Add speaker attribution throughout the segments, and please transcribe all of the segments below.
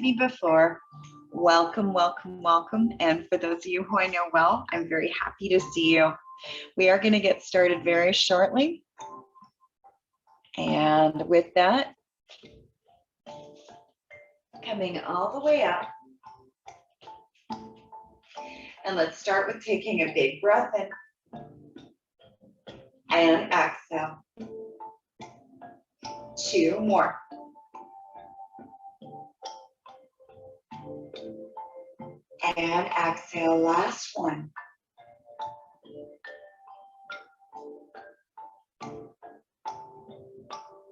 Speaker 1: me before, welcome, welcome, welcome. And for those of you who I know well, I'm very happy to see you. We are going to get started very shortly. And with that, coming all the way up. And let's start with taking a big breath in and exhale. 2 more. And exhale, last one.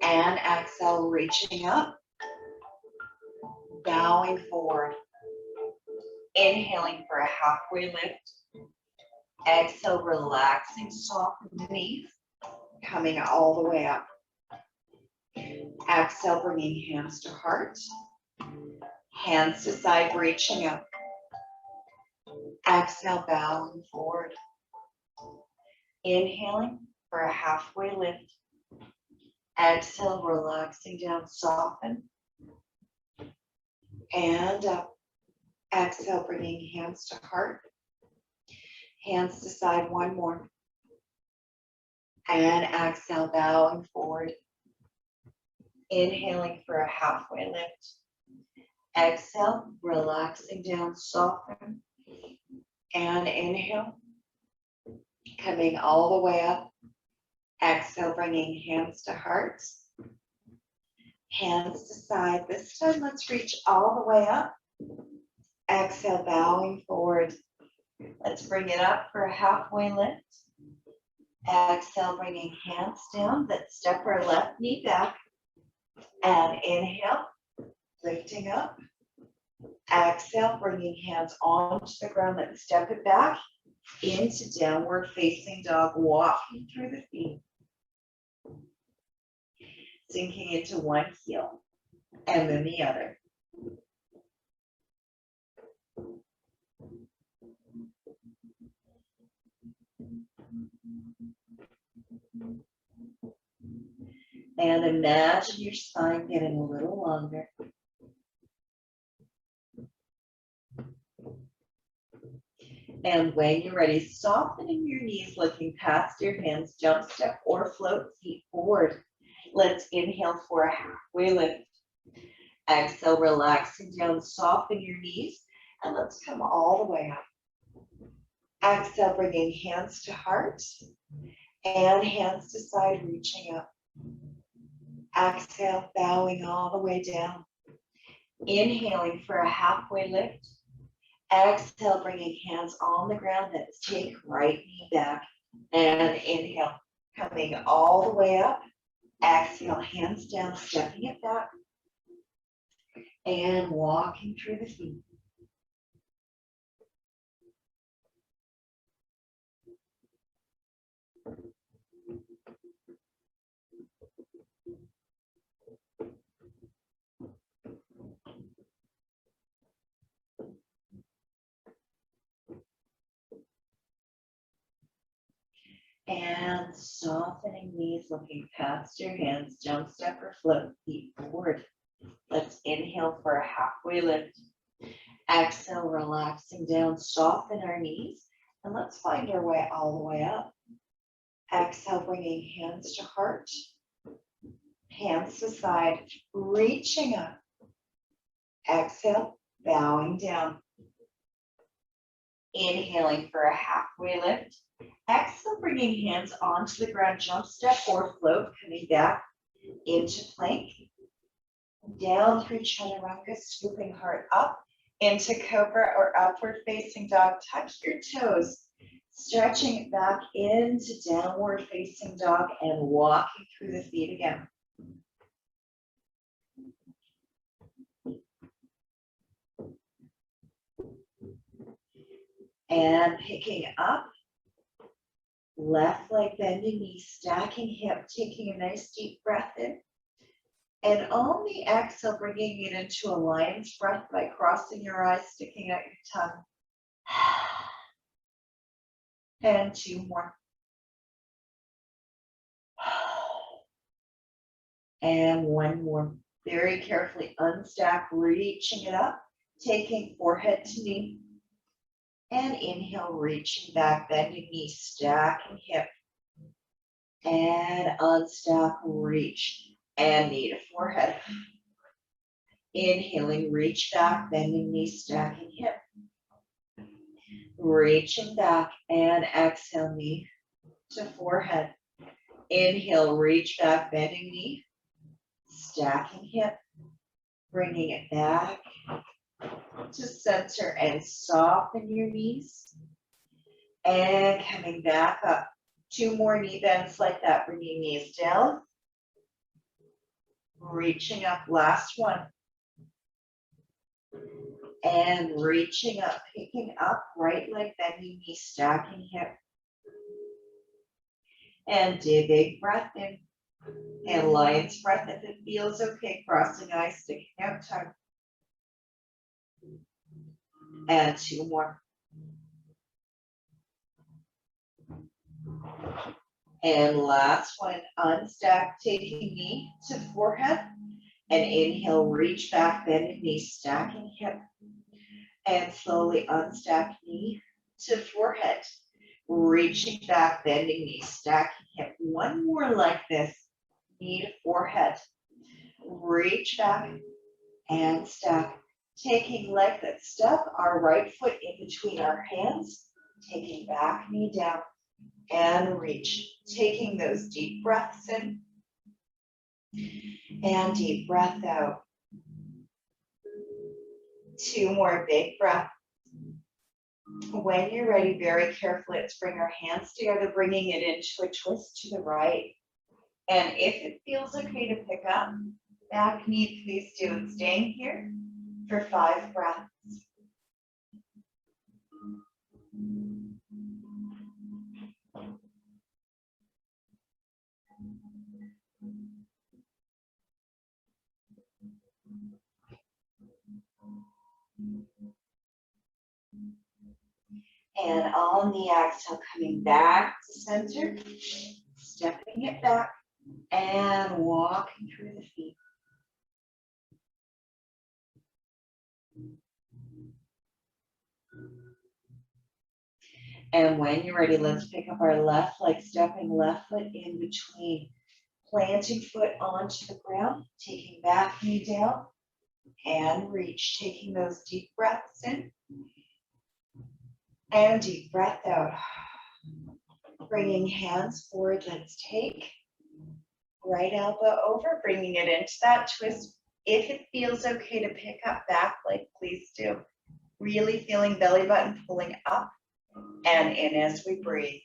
Speaker 1: And exhale, reaching up, bowing forward. Inhaling for a halfway lift. Exhale, relaxing, soften the knees, coming all the way up. Exhale, bringing hands to heart. Hands to side, reaching up. Exhale, bowing forward. Inhaling for a halfway lift. Exhale, relaxing down, soften. And up. Exhale, bringing hands to heart. Hands to side, one more. And exhale, bowing forward. Inhaling for a halfway lift. Exhale, relaxing down, soften. And inhale, coming all the way up. Exhale, bringing hands to heart. Hands to side. This time, let's reach all the way up. Exhale, bowing forward. Let's bring it up for a halfway lift. Exhale, bringing hands down. Let's step our left knee back. And inhale, lifting up. Exhale, bringing hands onto the ground. Let's step it back into downward facing dog, walking through the feet. Sinking into one heel and then the other. And imagine your spine getting a little longer. And when you're ready, softening your knees, looking past your hands, jump, step, or float feet forward. Let's inhale for a halfway lift. Exhale, relaxing down, soften your knees, and let's come all the way up. Exhale, bringing hands to heart, and hands to side, reaching up. Exhale, bowing all the way down. Inhaling for a halfway lift. Exhale, bringing hands on the ground. Let's take right knee back. And inhale, coming all the way up. Exhale, hands down, stepping it back. And walking through the feet. And softening knees, looking past your hands, jump, step, or float feet forward. Let's inhale for a halfway lift. Exhale, relaxing down, soften our knees, and let's find our way all the way up. Exhale, bringing hands to heart, hands to side, reaching up. Exhale, bowing down. Inhaling for a halfway lift. Exhale, bringing hands onto the ground, jump, step, or float, coming back into plank. Down through chaturanga, scooping heart up into cobra or upward facing dog. Touch your toes, stretching it back into downward facing dog and walking through the feet again. And picking up, left leg bending, knee stacking hip, taking a nice deep breath in. And on the exhale, bringing it into a lion's breath by crossing your eyes, sticking out your tongue. And 2 more. And 1 more. Very carefully unstack, reaching it up, taking forehead to knee. And inhale, reaching back, bending knee, stacking hip. And unstack, reach, and knee to forehead. Inhaling, reach back, bending knee, stacking hip. Reaching back, and exhale, knee to forehead. Inhale, reach back, bending knee, stacking hip. Bringing it back to center and soften your knees. And coming back up. 2 more knee bends like that, bringing knees down. Reaching up, last one. And reaching up, picking up, right leg bending knee, stacking hip. And do a big breath in. And lion's breath if it feels okay, crossing eyes, sticking out tongue. And 2 more. And last one, unstack, taking knee to forehead. And inhale, reach back, bending knee, stacking hip. And slowly unstack knee to forehead. Reaching back, bending knee, stacking hip. 1 more like this, knee to forehead. Reach back and stack. Taking leg that step, our right foot in between our hands. Taking back knee down and reach. Taking those deep breaths in and deep breath out. 2 more big breaths. When you're ready, very carefully, let's bring our hands together, bringing it into a twist to the right. And if it feels okay to pick up, back knee, please do. And staying here for 5 breaths. And on the exhale, coming back to center, stepping it back and walking through the feet. And when you're ready, let's pick up our left leg, stepping left foot in between, planting foot onto the ground, taking back knee down and reach, taking those deep breaths in and deep breath out. Bringing hands forward, let's take right elbow over, bringing it into that twist. If it feels okay to pick up back leg, please do. Really feeling belly button pulling up and in as we breathe.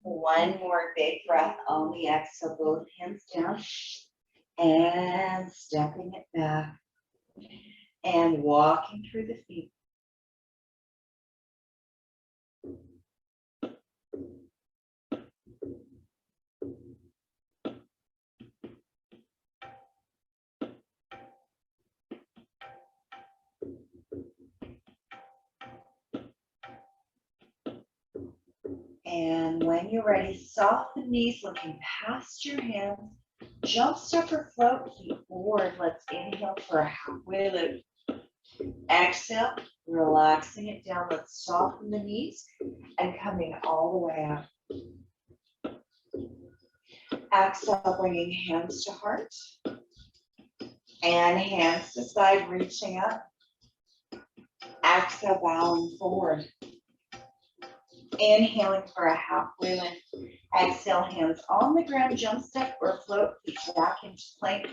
Speaker 1: One more big breath on the exhale, both hands down and stepping it back and walking through the feet. And when you're ready, soften knees, looking past your hands. Jump, step, or float feet forward. Let's inhale for a halfway lift. Exhale, relaxing it down. Let's soften the knees and coming all the way up. Exhale, bringing hands to heart. And hands to side, reaching up. Exhale, bowing forward. Inhaling for a halfway lift. Exhale, hands on the ground, jump, step, or float, feet back into plank.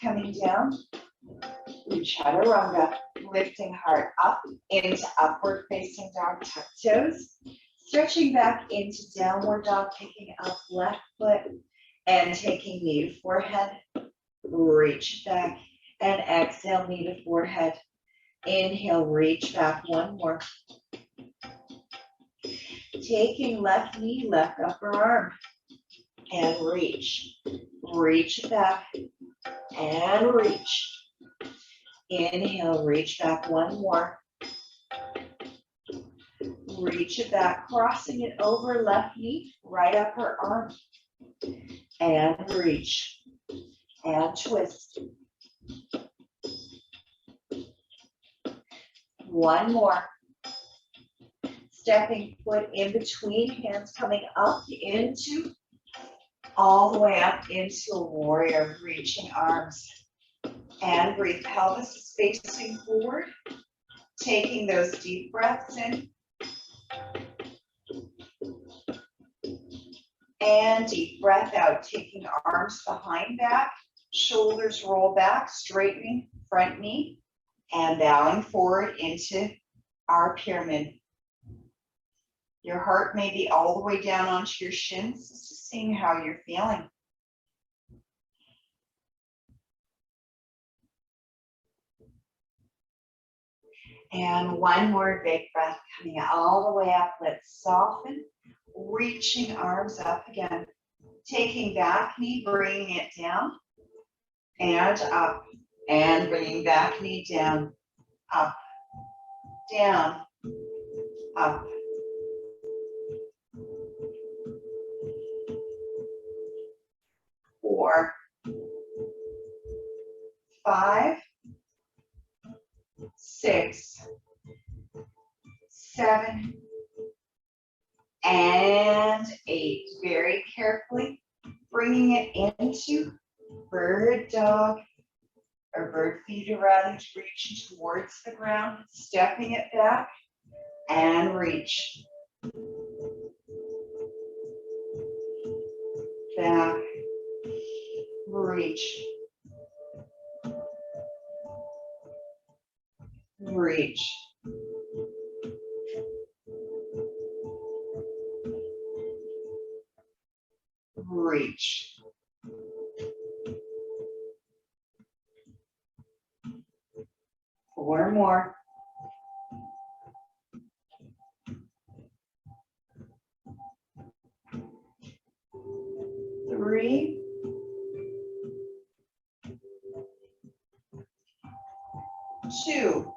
Speaker 1: Coming down, chaturanga, lifting heart up into upward facing dog, tuck toes. Stretching back into downward dog, picking up left foot and taking knee to forehead. Reach back and exhale, knee to forehead. Inhale, reach back, 1 more. Taking left knee, left upper arm, and reach. Reach back, and reach. Inhale, reach back, 1 more. Reach it back, crossing it over left knee, right upper arm. And reach. And twist. One more. Stepping foot in between, hands coming up into, all the way up into a warrior, reaching arms. And breathe. Pelvis is facing forward. Taking those deep breaths in. And deep breath out, taking arms behind back, shoulders roll back, straightening front knee, and bowing forward into our pyramid. Your heart may be all the way down onto your shins, just seeing how you're feeling. And one more big breath coming all the way up. Let's soften, reaching arms up again. Taking back knee, bringing it down, and up, and bringing back knee down, up, down, up. Four, 5, 6, 7, and 8. Very carefully bringing it into bird dog or bird feeder, rather, reaching towards the ground, stepping it back and reach. Back, reach. Reach. Reach. 4 more. 3, 2.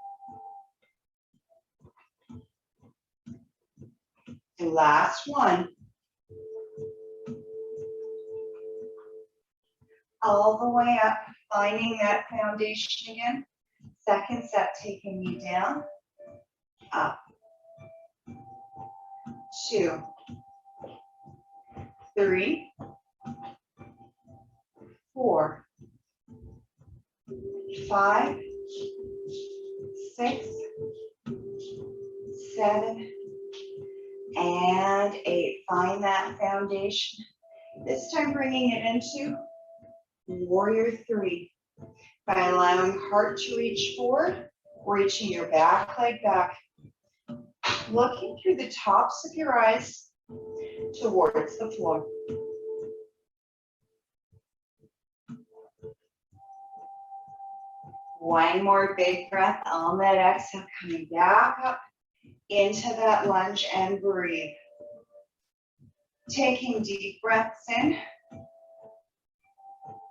Speaker 1: And last one. All the way up, finding that foundation again. Second set, taking you down, up, 2, 3, 4, 5, 6, 7, and 8. Find that foundation. This time bringing it into warrior 3. By allowing heart to reach forward, reaching your back leg back. Looking through the tops of your eyes towards the floor. One more big breath on that exhale, coming back up into that lunge and breathe. Taking deep breaths in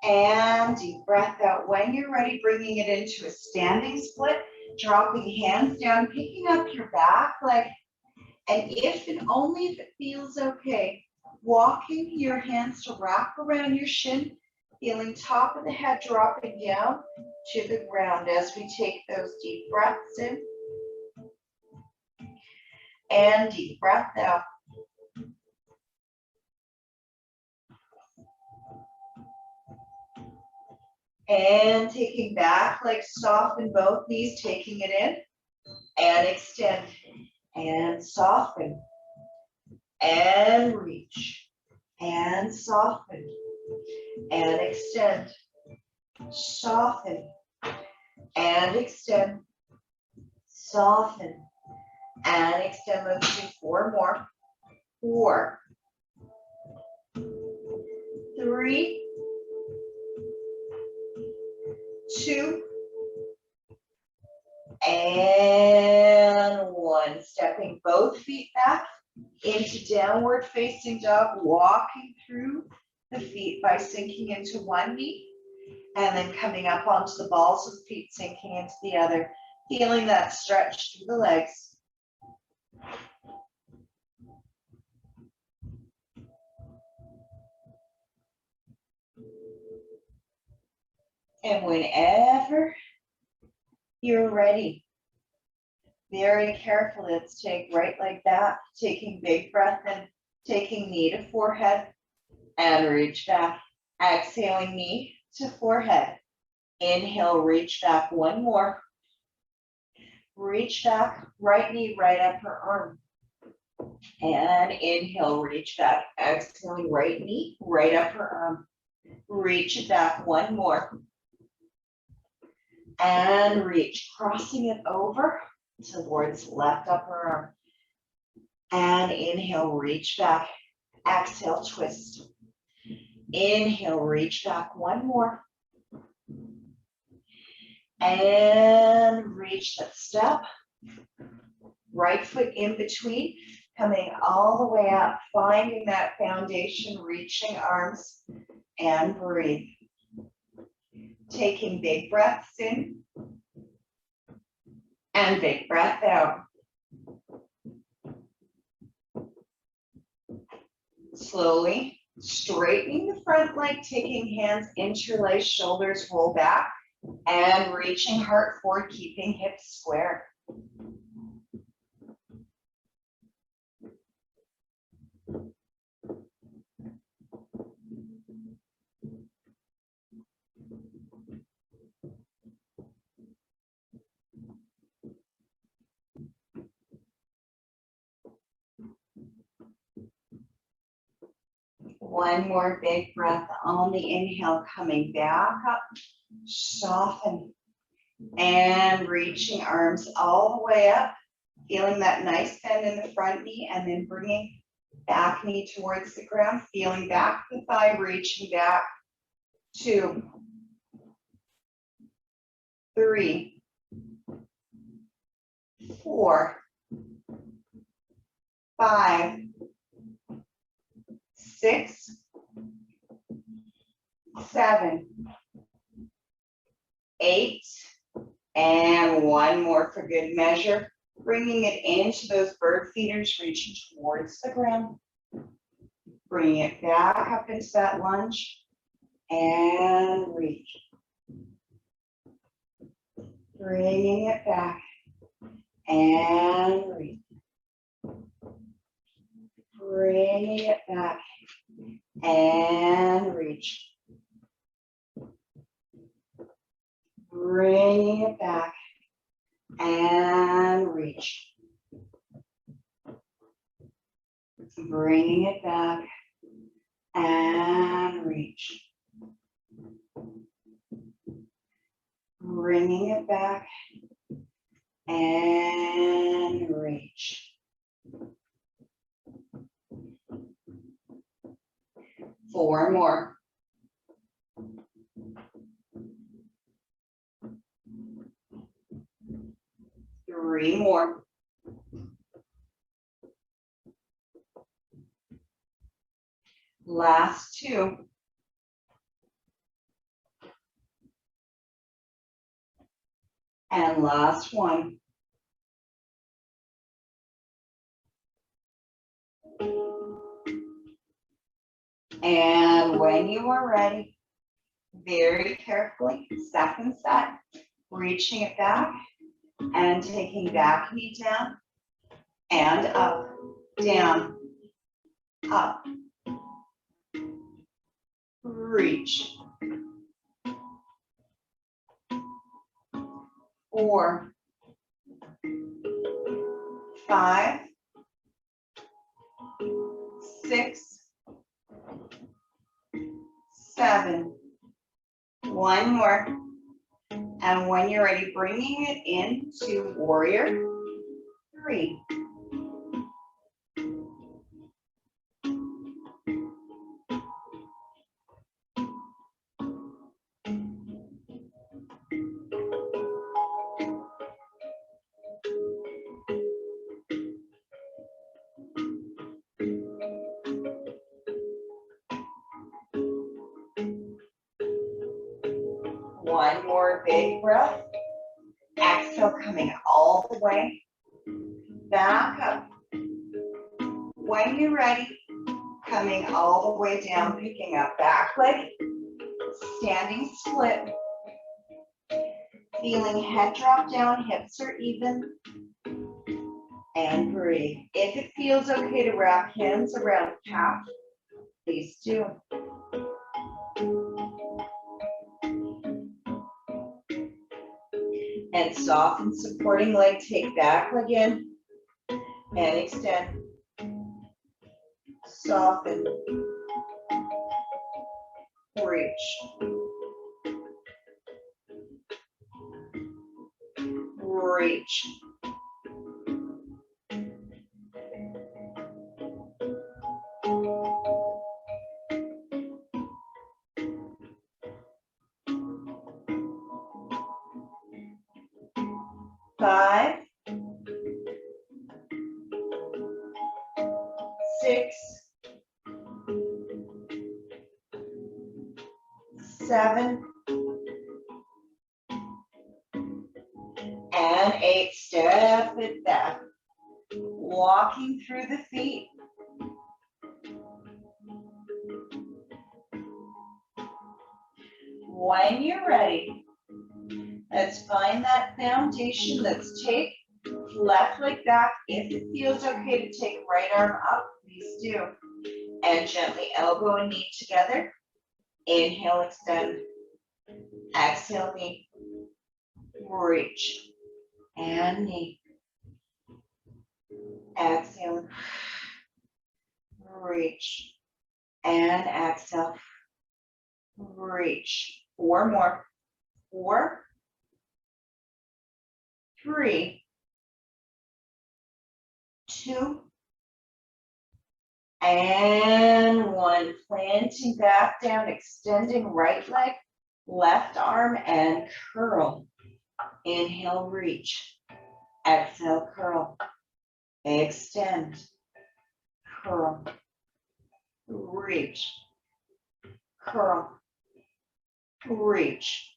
Speaker 1: and deep breath out. When you're ready, bringing it into a standing split, dropping hands down, picking up your back leg, and if and only if it feels okay, walking your hands to wrap around your shin, feeling top of the head dropping down to the ground as we take those deep breaths in and deep breath out. And taking back, like soften both knees, taking it in and extend and soften and reach and soften and extend, soften and extend, soften and extend. Let's do 4 more. 4, 3, 2, and 1. Stepping both feet back into downward facing dog, walking through the feet by sinking into one knee and then coming up onto the balls of the feet, sinking into the other, feeling that stretch through the legs. And whenever you're ready, very carefully, let's take right leg back, taking big breath in, taking knee to forehead, and reach back. Exhaling knee to forehead. Inhale, reach back one more. Reach back, right knee, right upper arm. And inhale, reach back. Exhaling, right knee, right upper arm. Reach it back one more. And reach, crossing it over towards left upper arm. And inhale, reach back. Exhale, twist. Inhale, reach back one more. And reach that step. Right foot in between, coming all the way up, finding that foundation, reaching arms, and breathe. Taking big breaths in and big breath out. Slowly straightening the front leg, taking hands, interlace, shoulders roll back, and reaching heart forward, keeping hips square. One more big breath on the inhale, coming back up, soften, and reaching arms all the way up, feeling that nice bend in the front knee, and then bringing back knee towards the ground, feeling back the thigh, reaching back. 2, 3, 4, 5, 6, 7, 8, and one more for good measure. Bringing it into those bird feeders, reaching towards the ground. Bringing it back up into that lunge and reach. Bringing it back and reach. Bringing it back and reach. Bringing it back and reach. Bringing it back and reach. Bringing it back and reach. 4 more. Three more. Last 2. And last 1. And when you are ready, very carefully, second set, reaching it back and taking back knee down and up, down, up, reach. 4, 5, 6, 7, one more. And when you're ready, bringing it into warrior 3. One more big breath. Exhale, coming all the way back up. When you're ready, coming all the way down, picking up back leg, standing split, Feeling head drop down, hips are even, and breathe. If it feels okay to wrap hands around calf, please do. And soften, supporting leg, take back leg in, and extend. Soften. Reach. Reach. Five, 6, 7, and 8. Step it back. Walking through the feet. When you're ready, let's find that foundation. Let's take left leg back. If it feels okay to take right arm up, please do. And gently elbow and knee together. Inhale, extend. Exhale, knee. Reach. And knee. Exhale. Reach. And exhale. Reach. 4 more. 4, 3, 2, and 1. Planting back down, extending right leg, left arm, and curl. Inhale, reach. Exhale, curl. Extend. Curl. Reach. Curl. Reach.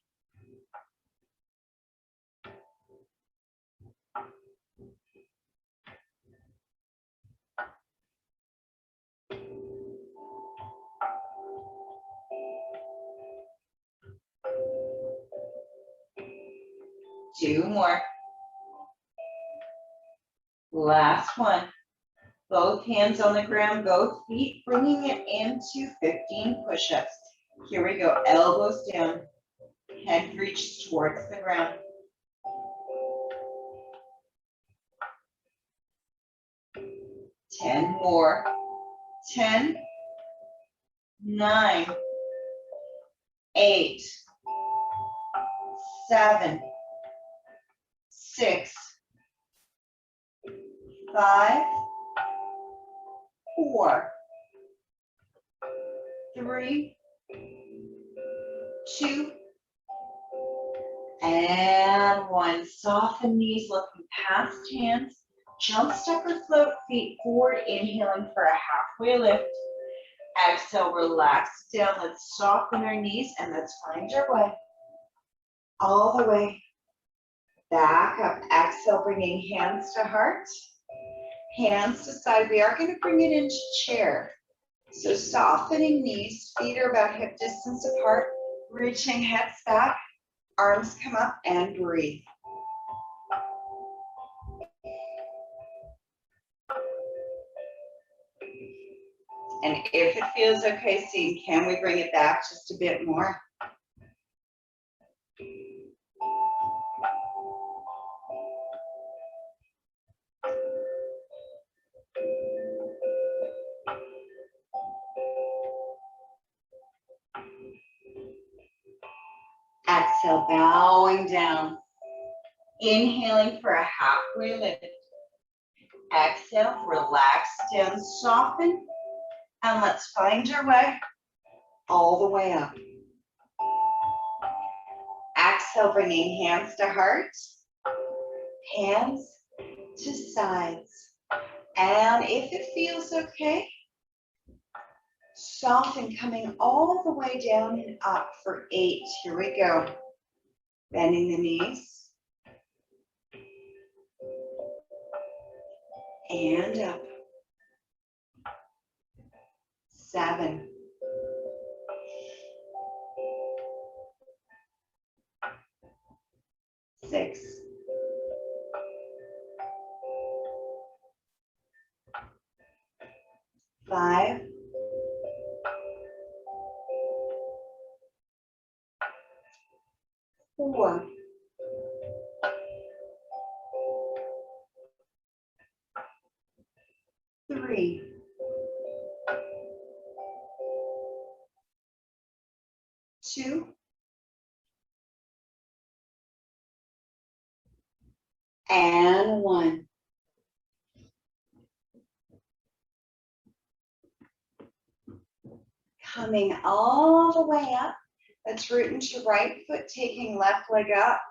Speaker 1: Two more. Last one. Both hands on the ground, both feet, bringing it into 15 push-ups. Here we go, elbows down, head reaches towards the ground. 10 more. 10, 9, 8, 7, 6, 5, 4, 3, 2, and 1. Soften knees, looking past hands. Jump, step, or float feet forward, inhaling for a halfway lift. Exhale, relax down. Let's soften our knees and let's find our way. All the way back up. Exhale, bringing hands to heart. Hands to side. We are going to bring it into chair. So softening knees, feet are about hip distance apart, reaching heads back, arms come up, and breathe. And if it feels okay, see, can we bring it back just a bit more? Exhale, bowing down. Inhaling for a halfway lift. Exhale, relax down, soften, and let's find our way all the way up. Exhale, bringing hands to heart, hands to sides. And if it feels okay, soften, coming all the way down and up for 8. Here we go. Bending the knees. And up. 7. 5, 4, 3, 2, and 1. Coming all the way up. Let's root into right foot, taking left leg up.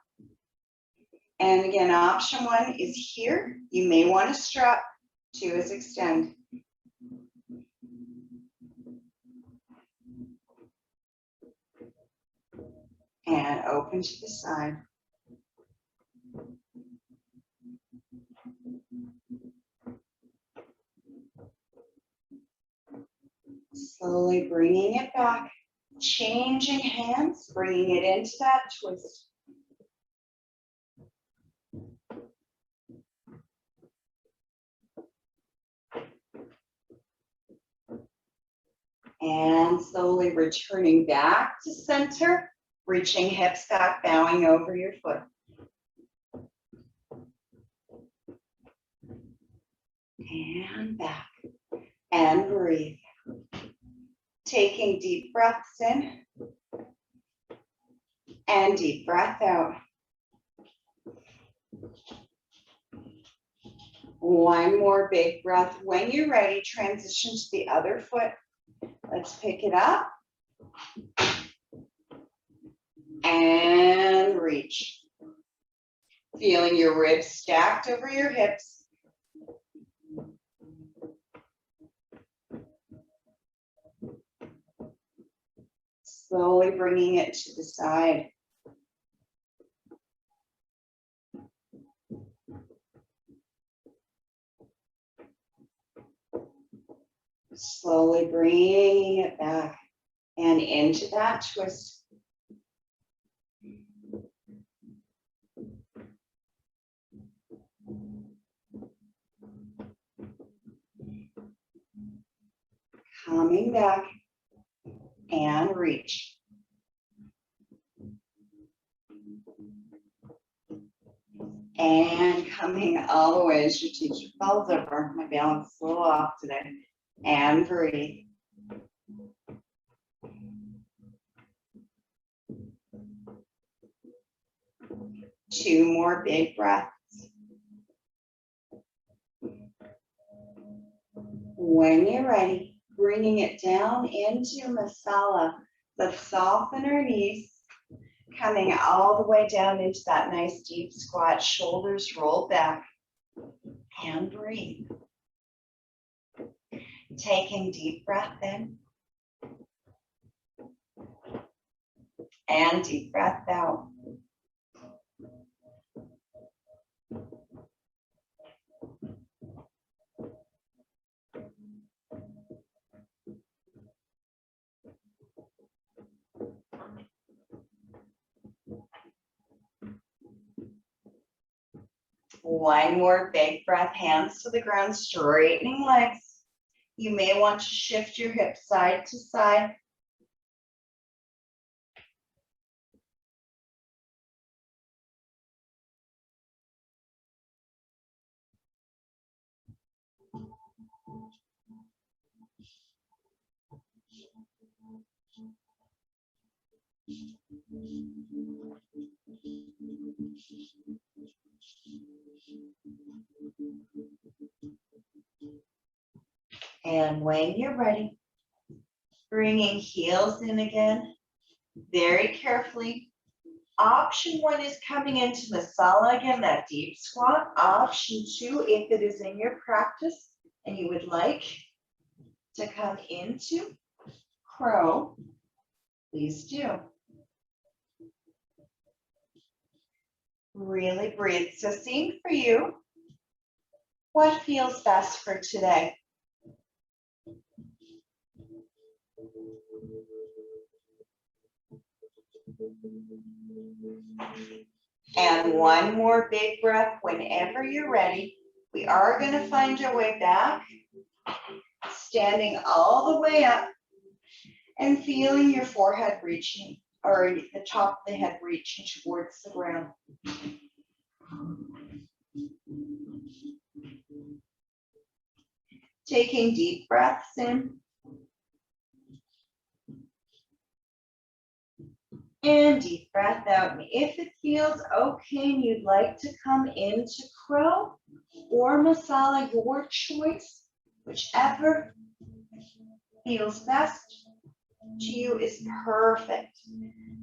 Speaker 1: And again, option 1 is here. You may want to strap. 2 is extend. And open to the side. Slowly bringing it back, changing hands, bringing it into that twist. And slowly returning back to center, reaching hips back, bowing over your foot. And back, and breathe. Taking deep breaths in and deep breath out. One more big breath. When you're ready, transition to the other foot. Let's pick it up and reach. Feeling your ribs stacked over your hips. Slowly bringing it to the side. Slowly bringing it back and into that twist. Coming back and reach. And coming all the way as your teacher falls over. My balance is a little off today. And breathe. Two more big breaths. When you're ready, bringing it down into masala. Let's soften our knees, coming all the way down into that nice deep squat, shoulders roll back, and breathe. Taking deep breath in, and deep breath out. One more big breath, hands to the ground, straightening legs. You may want to shift your hips side to side. And when you're ready, bringing heels in again, very carefully. Option 1 is coming into masala again, that deep squat. Option 2, if it is in your practice and you would like to come into crow, please do. Really breathe. So seeing for you, what feels best for today? And one more big breath whenever you're ready. We are going to find our way back. standing all the way up and feeling your forehead reaching, or the top of the head reaching towards the ground. Taking deep breaths in and deep breath out. And if it feels okay and you'd like to come into crow or masala, your choice, whichever feels best to you is perfect.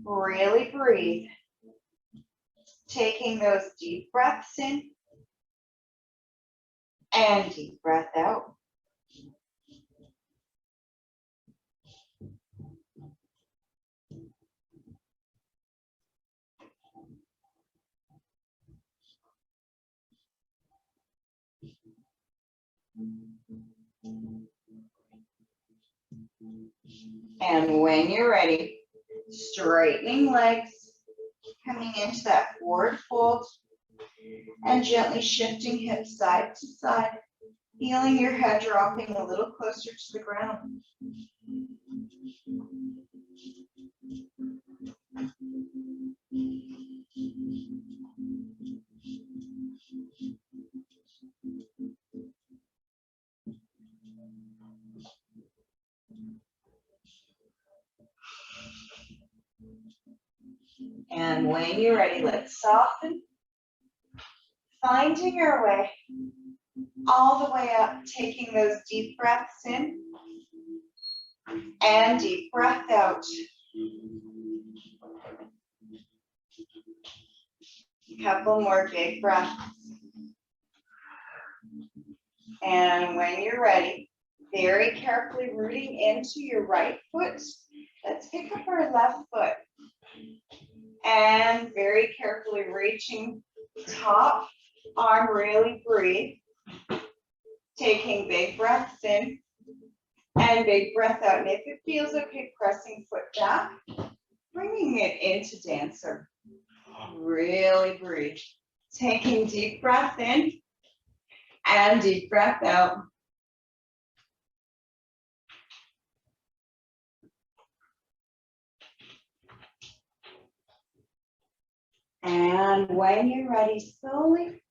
Speaker 1: Really breathe. Taking those deep breaths in and deep breath out. And when you're ready, straightening legs, coming into that forward fold, and gently shifting hips side to side, feeling your head dropping a little closer to the ground. And when you're ready, let's soften, finding our way all the way up, taking those deep breaths in and deep breath out. A couple more big breaths. And when you're ready, very carefully rooting into your right foot. Let's pick up our left foot. And very carefully reaching top arm, really breathe. Taking big breaths in and big breath out. And if it feels okay, pressing foot back, bringing it into dancer. Really breathe. Taking deep breath in and deep breath out. And when you're ready, slowly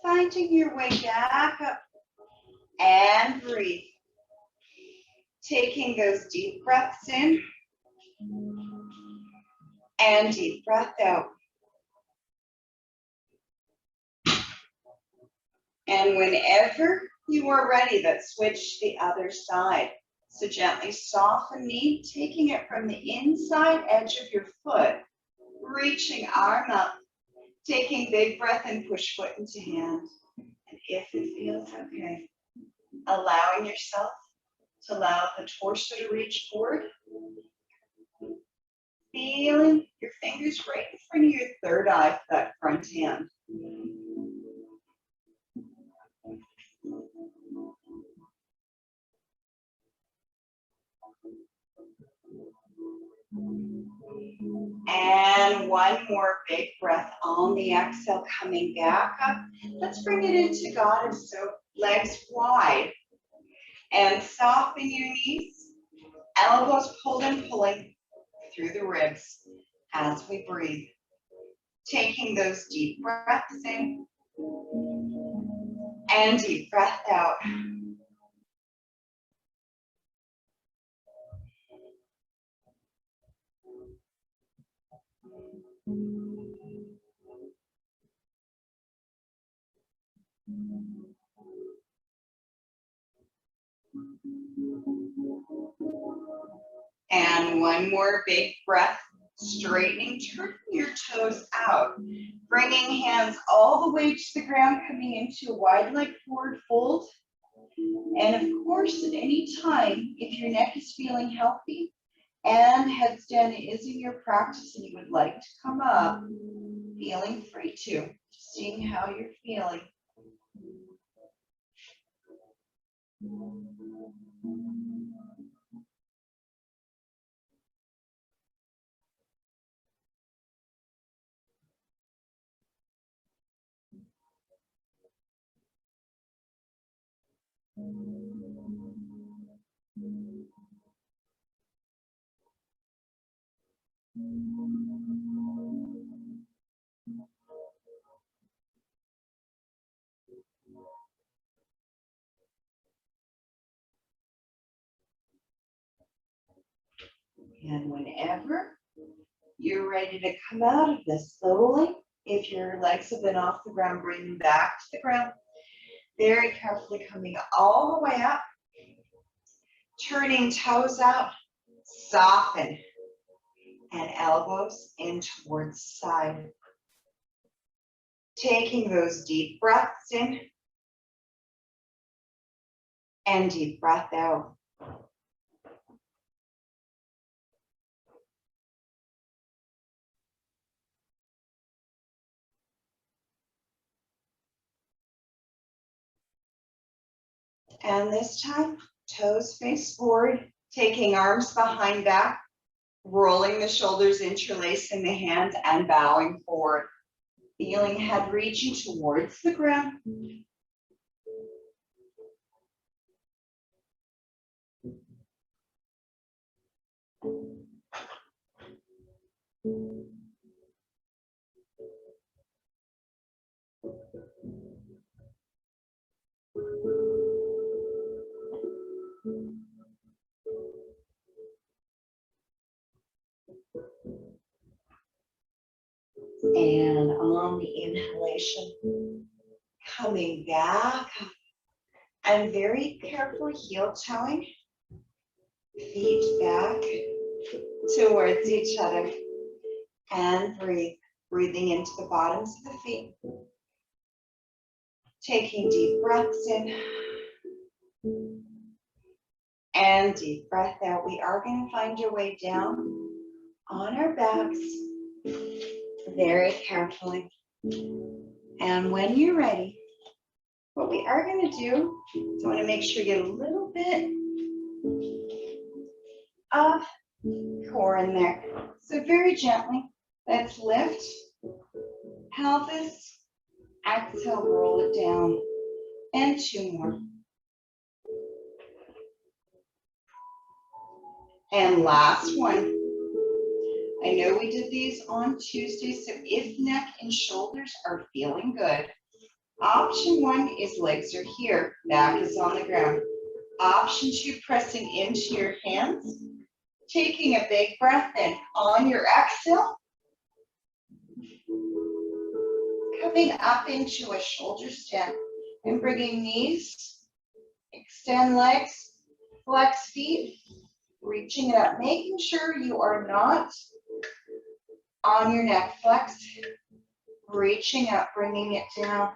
Speaker 1: finding your way back up and breathe. Taking those deep breaths in and deep breath out. And whenever you are ready, let's switch to the other side. So gently soften knee, taking it from the inside edge of your foot, reaching arm up, taking big breath and push foot into hand. And if it feels okay, allowing yourself to allow the torso to reach forward, feeling your fingers right in front of your third eye for that front hand. And one more big breath on the exhale, coming back up. Let's bring it into goddess, so legs wide. And soften your knees, elbows pulled and pulling through the ribs as we breathe. Taking those deep breaths in and deep breath out. And one more big breath, straightening, turning your toes out, bringing hands all the way to the ground, coming into a wide leg forward fold. And of course, at any time, if your neck is feeling healthy and headstand is in your practice and you would like to come up, feeling free to, seeing how you're feeling. And whenever you're ready to come out of this slowly, if your legs have been off the ground, bring them back to the ground. Very carefully coming all the way up. Turning toes out, soften, and elbows in towards the side. Taking those deep breaths in and deep breath out. And this time, toes face forward, taking arms behind back, rolling the shoulders, interlacing the hands, and bowing forward. Feeling head reaching towards the ground. And on the inhalation, coming back up and very carefully heel toeing, feet back towards each other, and breathe. Breathing into the bottoms of the feet. Taking deep breaths in and deep breath out. We are going to find your way down on our backs very carefully. And when you're ready, what we are going to do is I want to make sure you get a little bit of core in there. So very gently, let's lift pelvis, exhale, roll it down, and 2 more. And last one. I know we did these on Tuesday, so if neck and shoulders are feeling good, option 1 is legs are here, back is on the ground. Option 2, pressing into your hands, taking a big breath in. On your exhale, coming up into a shoulder stand and bringing knees, extend legs, flex feet, reaching it up, making sure you are not on your neck. Flex, reaching up, bringing it down.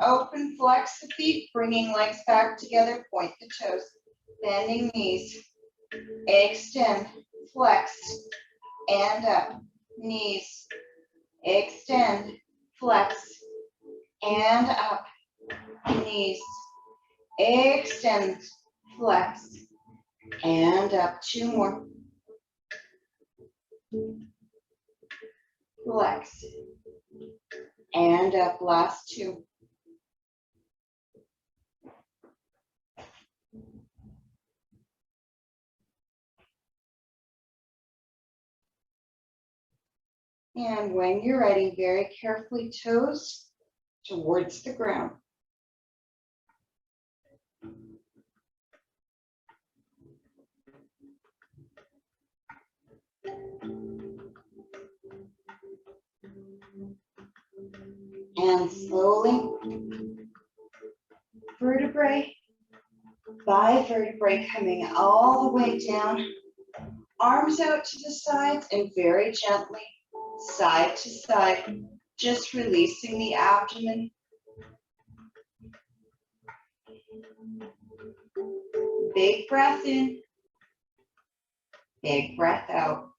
Speaker 1: Open, flex the feet, bringing legs back together, point the toes, bending knees, extend, flex, and up, knees, extend, flex, and up, knees, extend, flex, and up. 2 more. Flex, and up. Last 2. And when you're ready, very carefully toes towards the ground. And slowly, vertebrae by vertebrae, coming all the way down. Arms out to the sides and very gently, side to side, just releasing the abdomen. Big breath in, big breath out.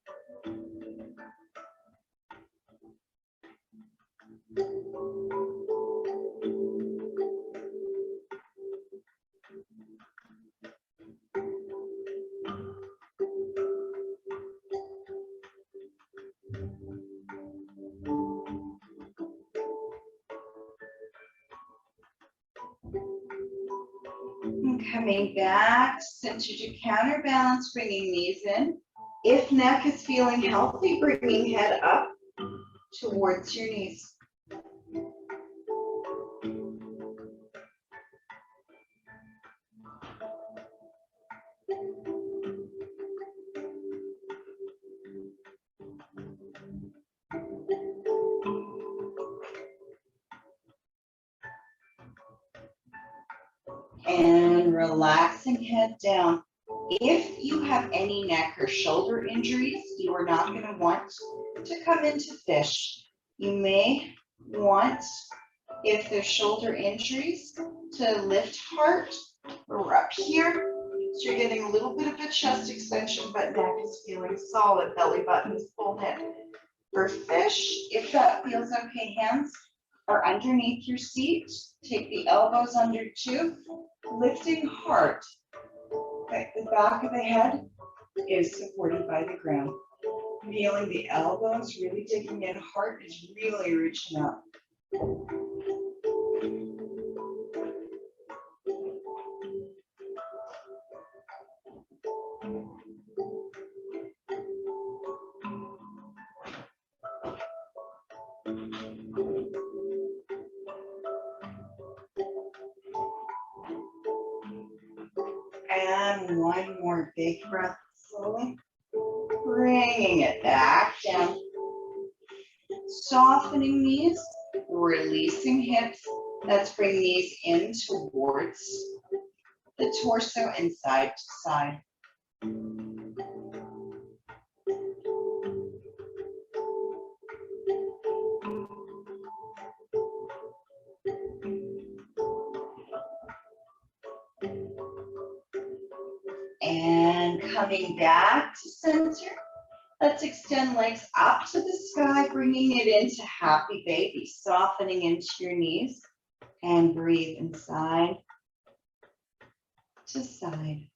Speaker 1: And coming back, center to counterbalance, bringing knees in. If neck is feeling healthy, bringing head up towards your knees. relaxing head down. If you have any neck or shoulder injuries, you are not going to want to come into fish. You may want, if there's shoulder injuries, to lift heart or up here. So you're getting a little bit of a chest extension, but neck is feeling solid. Belly button is pulled in. For fish, if that feels okay, hands are underneath your seat. Take the elbows under too. Lifting heart. Okay, the back of the head is supported by the ground. Feeling the elbows really digging in. Heart is really reaching up. And one more big breath, slowly bringing it back down. Softening knees, releasing hips. Let's bring knees in towards the torso and side to side. And coming back to center, let's extend legs up to the sky, bringing it into happy baby, softening into your knees, and breathe inside to side.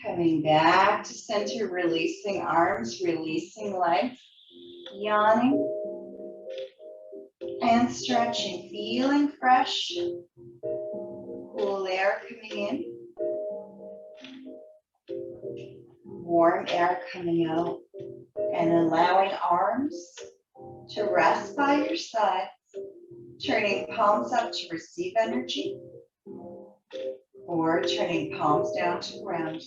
Speaker 1: Coming back to center, releasing arms, releasing legs, yawning and stretching, feeling fresh, cool air coming in, warm air coming out, and allowing arms to rest by your side, turning palms up to receive energy, or turning palms down to ground.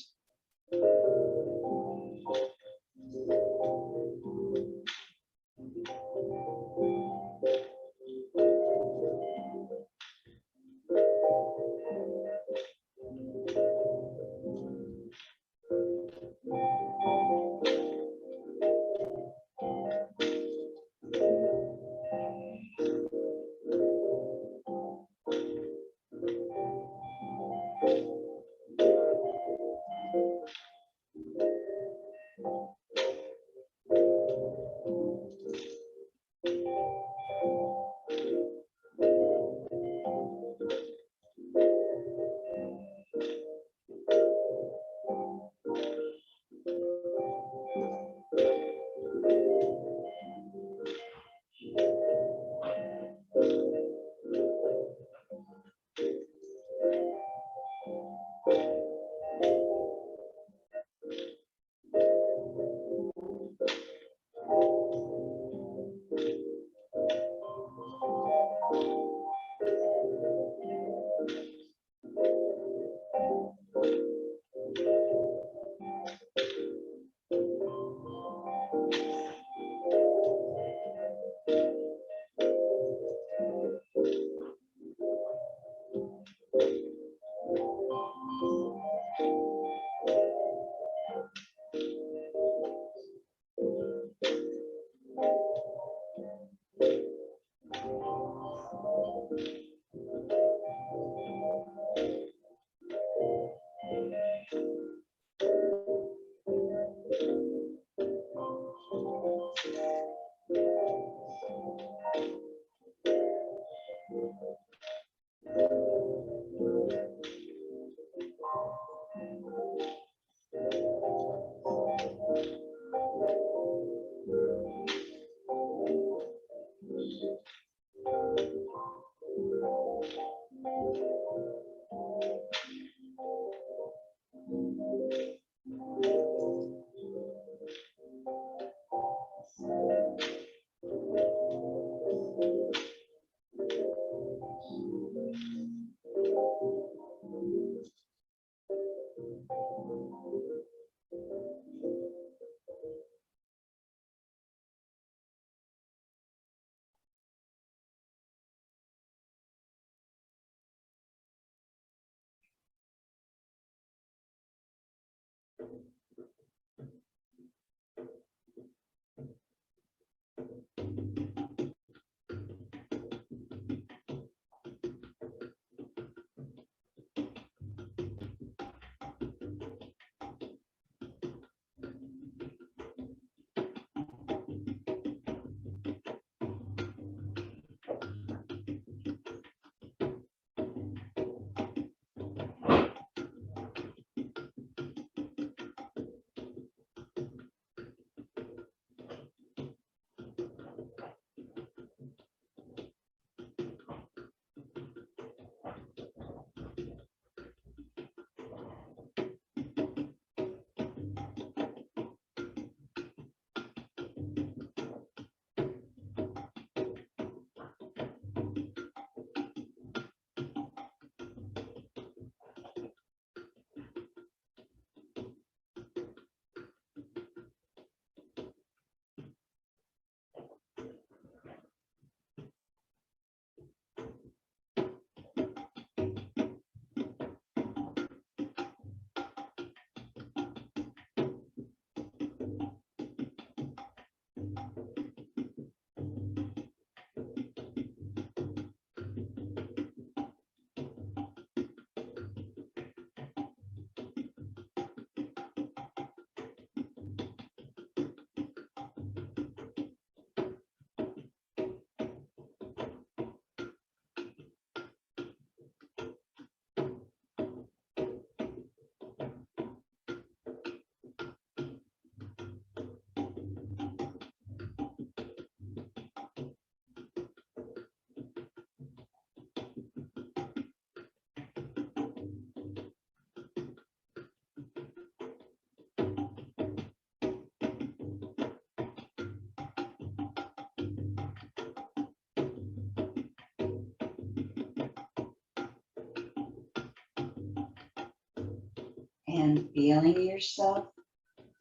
Speaker 1: And feeling yourself,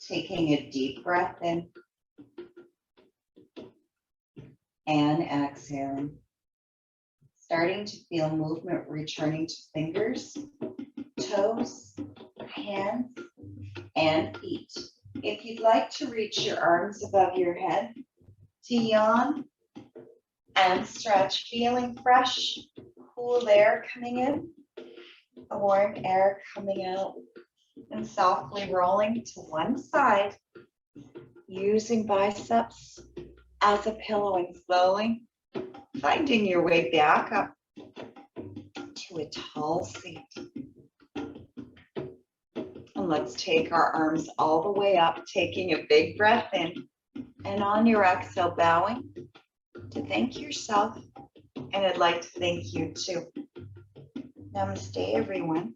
Speaker 1: taking a deep breath in and exhaling. Starting to feel movement returning to fingers, toes, hands, and feet. If you'd like to reach your arms above your head, to yawn and stretch, feeling fresh, cool air coming in, a warm air coming out, and softly rolling to one side, using biceps as a pillow and slowly finding your way back up to a tall seat. And let's take our arms all the way up, taking a big breath in. And on your exhale, bowing to thank yourself. And I'd like to thank you too. Namaste, everyone.